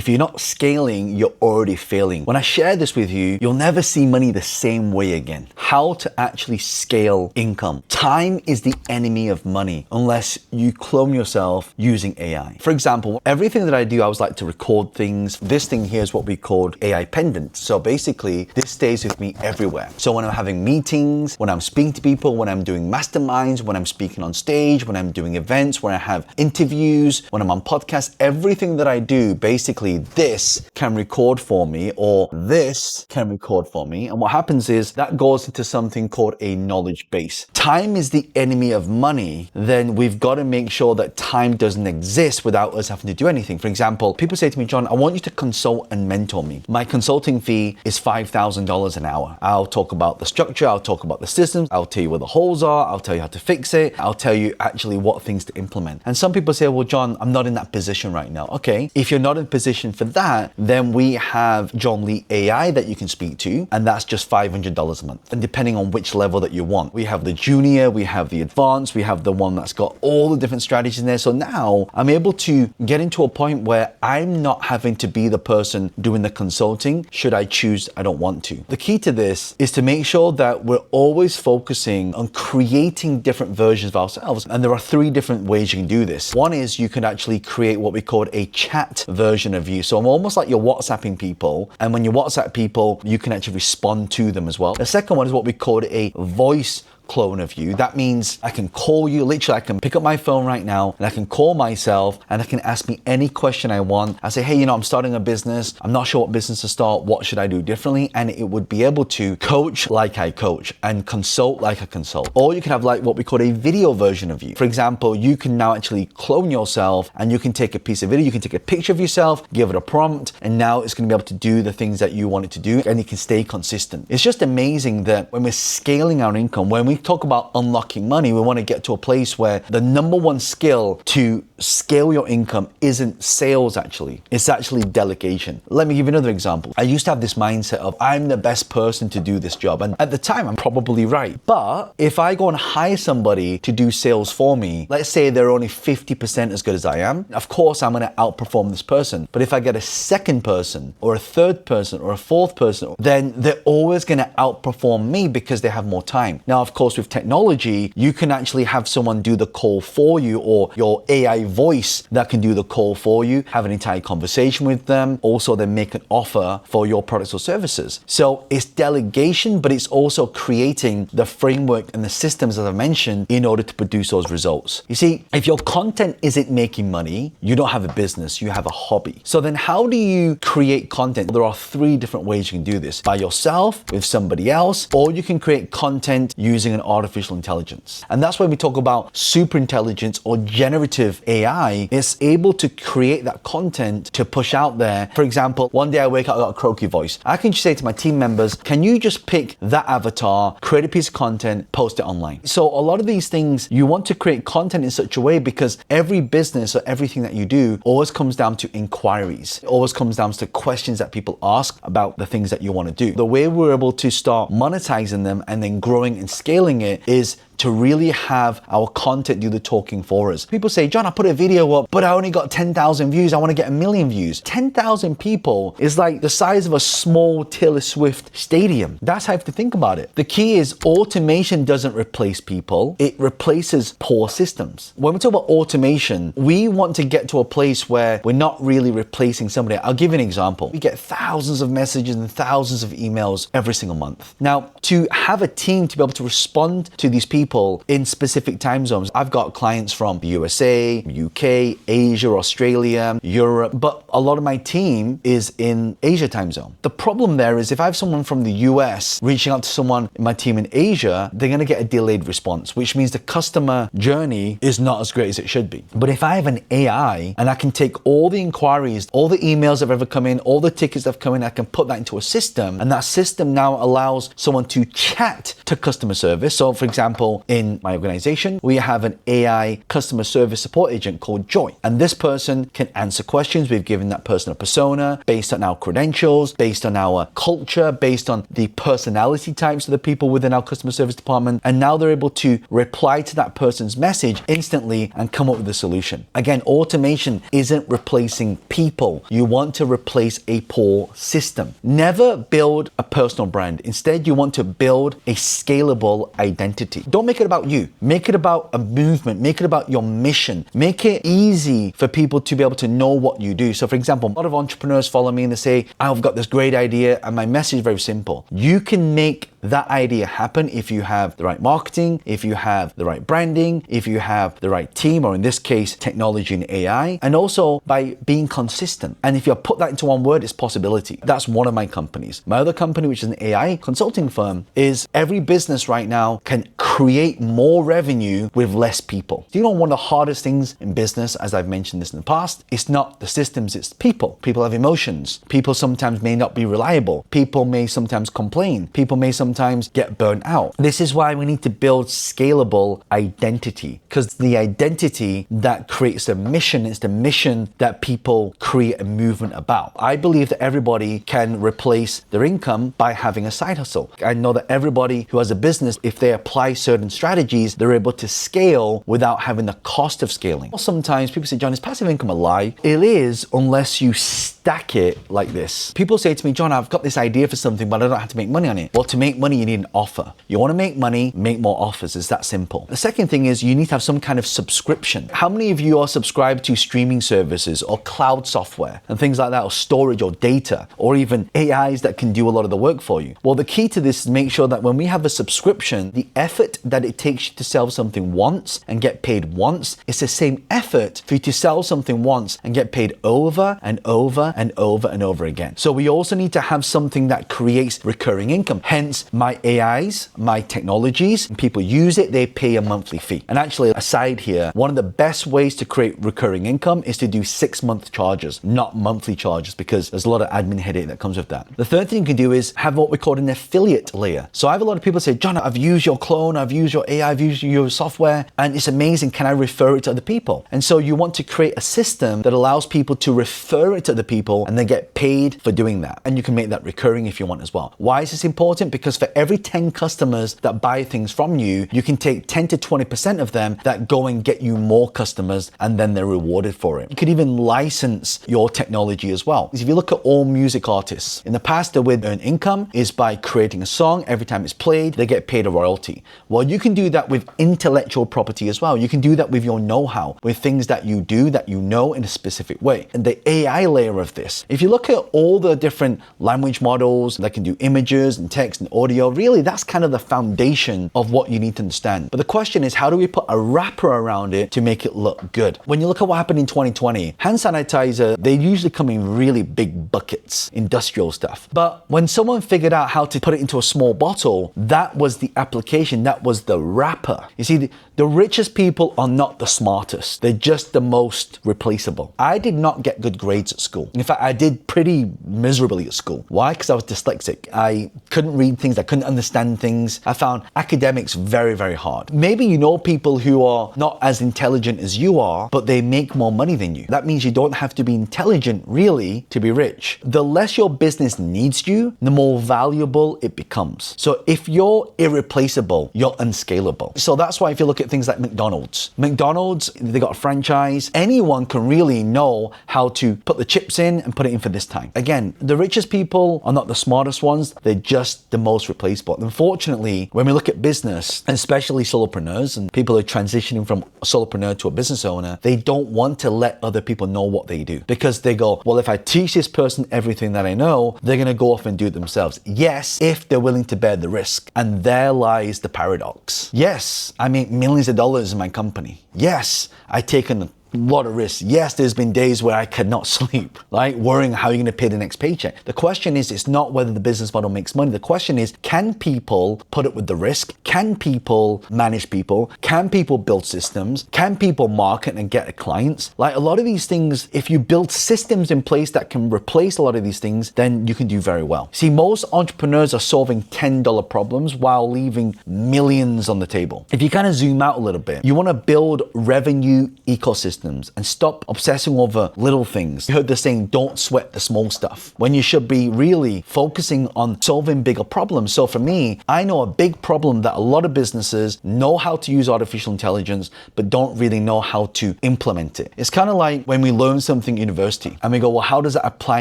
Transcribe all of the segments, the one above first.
if you're not scaling, you're already failing. When I share this with you, you'll never see money the same way again. How to actually scale income. Time is the enemy of money unless you clone yourself using AI. For example, everything that I do, I always like to record things. This thing here is what we call AI pendant. So basically, this stays with me everywhere. So when I'm having meetings, when I'm speaking to people, when I'm doing masterminds, when I'm speaking on stage, when I'm doing events, when I have interviews, when I'm on podcasts, everything that I do, basically this can record for me, or this can record for me. And what happens is that goes into something called a knowledge base. Time is the enemy of money. Then we've got to make sure that time doesn't exist without us having to do anything. For example, people say to me, John, I want you to consult and mentor me. My consulting fee is $5,000 an hour. I'll talk about the structure, I'll talk about the systems, I'll tell you where the holes are, I'll tell you how to fix it, I'll tell you actually what things to implement. And some people say, well, John, I'm not in that position right now. Okay, if you're not in position for that, then we have John Lee AI that you can speak to, and that's just $500 a month. And depending on which level that you want, we have the junior, we have the advanced, we have the one that's got all the different strategies in there. So now I'm able to get into a point where I'm not having to be the person doing the consulting should I choose I don't want to. The key to this is to make sure that we're always focusing on creating different versions of ourselves. And there are three different ways you can do this. One is you can actually create what we call a chat version of you. So I'm almost like you're WhatsApping people. And when you WhatsApp people, you can actually respond to them as well. The second one is what we call a voice clone of you. That means I can call you, literally I can pick up my phone right now and I can call myself and I can ask me any question I want. I say, hey, I'm starting a business. I'm not sure what business to start. What should I do differently? And it would be able to coach like I coach and consult like I consult. Or you can have like what we call a video version of you. For example, you can now actually clone yourself and you can take a piece of video, you can take a picture of yourself, give it a prompt, and now it's going to be able to do the things that you want it to do and it can stay consistent. It's just amazing that when we're scaling our income, when we talk about unlocking money, we want to get to a place where the number one skill to scale your income isn't sales actually. It's actually delegation. Let me give you another example. I used to have this mindset of I'm the best person to do this job. And at the time, I'm probably right. But if I go and hire somebody to do sales for me, let's say they're only 50% as good as I am, of course, I'm going to outperform this person. But if I get a second person or a third person or a fourth person, then they're always going to outperform me because they have more time. Now, of course, with technology, you can actually have someone do the call for you or your AI voice that can do the call for you, have an entire conversation with them, also then make an offer for your products or services. So it's delegation, but it's also creating the framework and the systems, as I mentioned, in order to produce those results. You see, if your content isn't making money, you don't have a business, you have a hobby. So then how do you create content? There are three different ways you can do this: by yourself, with somebody else, or you can create content using an artificial intelligence. And that's when we talk about super intelligence or generative AI. It's able to create that content to push out there. For example, one day I wake up, I got a croaky voice. I can just say to my team members, can you just pick that avatar, create a piece of content, post it online? So a lot of these things, you want to create content in such a way because every business or everything that you do always comes down to inquiries. It always comes down to questions that people ask about the things that you want to do. The way we're able to start monetizing them and then growing and scaling it is to really have our content do the talking for us. People say, John, I put a video up, but I only got 10,000 views. I want to get 1 million views. 10,000 people is like the size of a small Taylor Swift stadium. That's how you have to think about it. The key is automation doesn't replace people. It replaces poor systems. When we talk about automation, we want to get to a place where we're not really replacing somebody. I'll give you an example. We get thousands of messages and thousands of emails every single month. Now, to have a team to be able to respond to these people in specific time zones. I've got clients from the USA, UK, Asia, Australia, Europe, but a lot of my team is in Asia time zone. The problem there is if I have someone from the US reaching out to someone in my team in Asia, they're going to get a delayed response, which means the customer journey is not as great as it should be. But if I have an AI and I can take all the inquiries, all the emails that have ever come in, all the tickets that have come in, I can put that into a system, and that system now allows someone to chat to customer service. So for example, example, in my organization, we have an AI customer service support agent called Joy. And this person can answer questions. We've given that person a persona based on our credentials, based on our culture, based on the personality types of the people within our customer service department. And now they're able to reply to that person's message instantly and come up with a solution. Again, automation isn't replacing people. You want to replace a poor system. Never build a personal brand. Instead, you want to build a scalable identity. Don't make it about you. Make it about a movement. Make it about your mission. Make it easy for people to be able to know what you do. So for example, a lot of entrepreneurs follow me and they say, I've got this great idea, and my message is very simple. You can make that idea happen if you have the right marketing, if you have the right branding, if you have the right team, or in this case, technology and AI, and also by being consistent. And if you put that into one word, it's possibility. That's one of my companies. My other company, which is an AI consulting firm, is every business right now can create more revenue with less people. You know, one of the hardest things in business, as I've mentioned this in the past, it's not the systems, it's people. People have emotions. People sometimes may not be reliable. People may sometimes complain. People may sometimes get burnt out. This is why we need to build scalable identity, because the identity that creates a mission is the mission that people create a movement about. I believe that everybody can replace their income by having a side hustle. I know that everybody who has a business, if they apply certain strategies, they're able to scale without having the cost of scaling. Sometimes people say, John, is passive income a lie? It is, unless you stack it like this. People say to me, John, I've got this idea for something, but I don't have to make money on it. Well, to make money, you need an offer. You want to make money, make more offers. It's that simple. The second thing is you need to have some kind of subscription. How many of you are subscribed to streaming services or cloud software and things like that, or storage or data, or even AIs that can do a lot of the work for you? Well, the key to this is make sure that when we have a subscription, the effort that it takes you to sell something once and get paid once, it's the same effort for you to sell something once and get paid over and over and over and over again. So we also need to have something that creates recurring income. Hence my AIs, my technologies, and people use it, they pay a monthly fee. And actually, aside here, one of the best ways to create recurring income is to do 6-month charges, not monthly charges, because there's a lot of admin headache that comes with that. The third thing you can do is have what we call an affiliate layer. So I have a lot of people say, John, I've used your clone, I've used your AI, I've used your software, and it's amazing. Can I refer it to other people? And so you want to create a system that allows people to refer it to other people and they get paid for doing that. And you can make that recurring if you want as well. Why is this important? Because for every 10 customers that buy things from you, you can take 10 to 20% of them that go and get you more customers, and then they're rewarded for it. You could even license your technology as well. If you look at all music artists, in the past, the way they earn income is by creating a song. Every time it's played, they get paid a royalty. Well, you can do that with intellectual property as well. You can do that with your know-how, with things that you do that you know in a specific way. And the AI layer of this, if you look at all the different language models that can do images and text and audio, really that's kind of the foundation of what you need to understand. But the question is, how do we put a wrapper around it to make it look good? When you look at what happened in 2020, hand sanitizer, they usually come in really big buckets, industrial stuff. But when someone figured out how to put it into a small bottle, that was the application, that was the wrapper. You see, the richest people are not the smartest. They're just the most replaceable. I did not get good grades at school. In fact, I did pretty miserably at school. Why? Because I was dyslexic. I couldn't read things. I couldn't understand things. I found academics very, very hard. Maybe you know people who are not as intelligent as you are, but they make more money than you. That means you don't have to be intelligent really to be rich. The less your business needs you, the more valuable it becomes. So if you're irreplaceable, you're unscalable. So that's why if you look at things like McDonald's, they got a franchise. Anyone can really know how to put the chips in and put it in for this time. Again, the richest people are not the smartest ones. They're just the most replaceable. Unfortunately, when we look at business, especially solopreneurs and people who are transitioning from a solopreneur to a business owner, they don't want to let other people know what they do, because they go, well, if I teach this person everything that I know, they're going to go off and do it themselves. Yes, if they're willing to bear the risk. And there lies the paradox. Yes, I make millions of dollars in my company. Yes, I take on A lot of risks. Yes, there's been days where I could not sleep, right? Worrying how you're going to pay the next paycheck. The question is, it's not whether the business model makes money. The question is, can people put up with the risk? Can people manage people? Can people build systems? Can people market and get clients? Like, a lot of these things, if you build systems in place that can replace a lot of these things, then you can do very well. See, most entrepreneurs are solving $10 problems while leaving millions on the table. If you kind of zoom out a little bit, you want to build revenue ecosystems and stop obsessing over little things. You heard the saying, don't sweat the small stuff, when you should be really focusing on solving bigger problems. So for me, I know a big problem that a lot of businesses know how to use artificial intelligence, but don't really know how to implement it. It's kind of like when we learn something at university and we go, well, how does that apply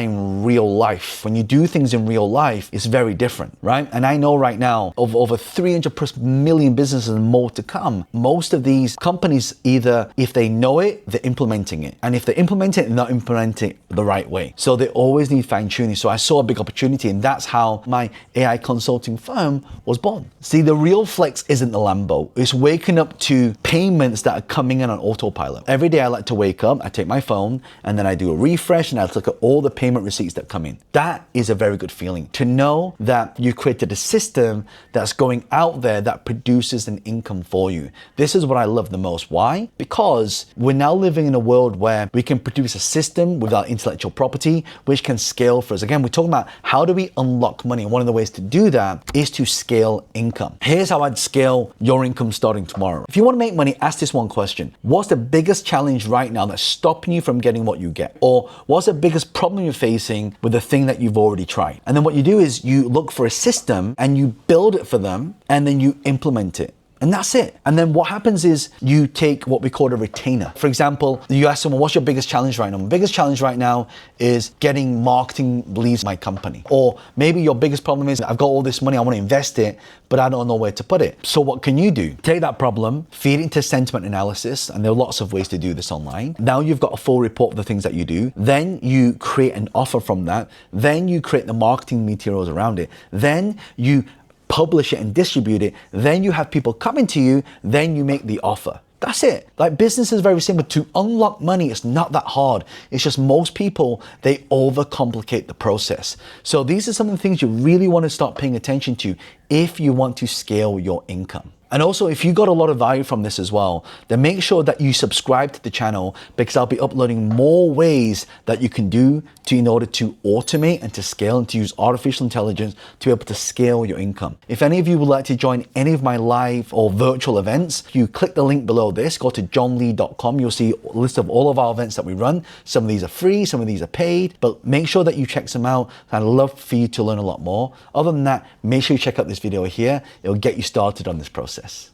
in real life? When you do things in real life, it's very different, right? And I know right now, of over 300 plus million businesses and more to come, most of these companies, either if they know it, they're implementing it. And if they implement it, they're not implementing it the right way. So they always need fine tuning. So I saw a big opportunity, and that's how my AI consulting firm was born. See, the real flex isn't the Lambo. It's waking up to payments that are coming in on autopilot. Every day I like to wake up, I take my phone, and then I do a refresh, and I look at all the payment receipts that come in. That is a very good feeling, to know that you created a system that's going out there that produces an income for you. This is what I love the most. Why? Because we're now living in a world where we can produce a system with our intellectual property, which can scale for us. Again, we're talking about how do we unlock money? And one of the ways to do that is to scale income. Here's how I'd scale your income starting tomorrow. If you want to make money, ask this one question. What's the biggest challenge right now that's stopping you from getting what you get? Or what's the biggest problem you're facing with the thing that you've already tried? And then what you do is you look for a system and you build it for them, and then you implement it. And that's it. And then what happens is you take what we call a retainer. For example, you ask someone, what's your biggest challenge right now? My biggest challenge right now is getting marketing leads to my company. Or maybe your biggest problem is, I've got all this money, I want to invest it, but I don't know where to put it. So what can you do? Take that problem, feed it into sentiment analysis, and there are lots of ways to do this online. Now you've got a full report of the things that you do. Then you create an offer from that. Then you create the marketing materials around it. Then you publish it and distribute it. Then you have people coming to you. Then you make the offer. That's it. Like, business is very simple. To unlock money, it's not that hard. It's just most people, they overcomplicate the process. So these are some of the things you really want to start paying attention to if you want to scale your income. And also, if you got a lot of value from this as well, then make sure that you subscribe to the channel, because I'll be uploading more ways that you can do in order to automate and to scale and to use artificial intelligence to be able to scale your income. If any of you would like to join any of my live or virtual events, you click the link below this, go to johnlee.com. You'll see a list of all of our events that we run. Some of these are free, some of these are paid, but make sure that you check them out. I'd love for you to learn a lot more. Other than that, make sure you check out this video here. It'll get you started on this process.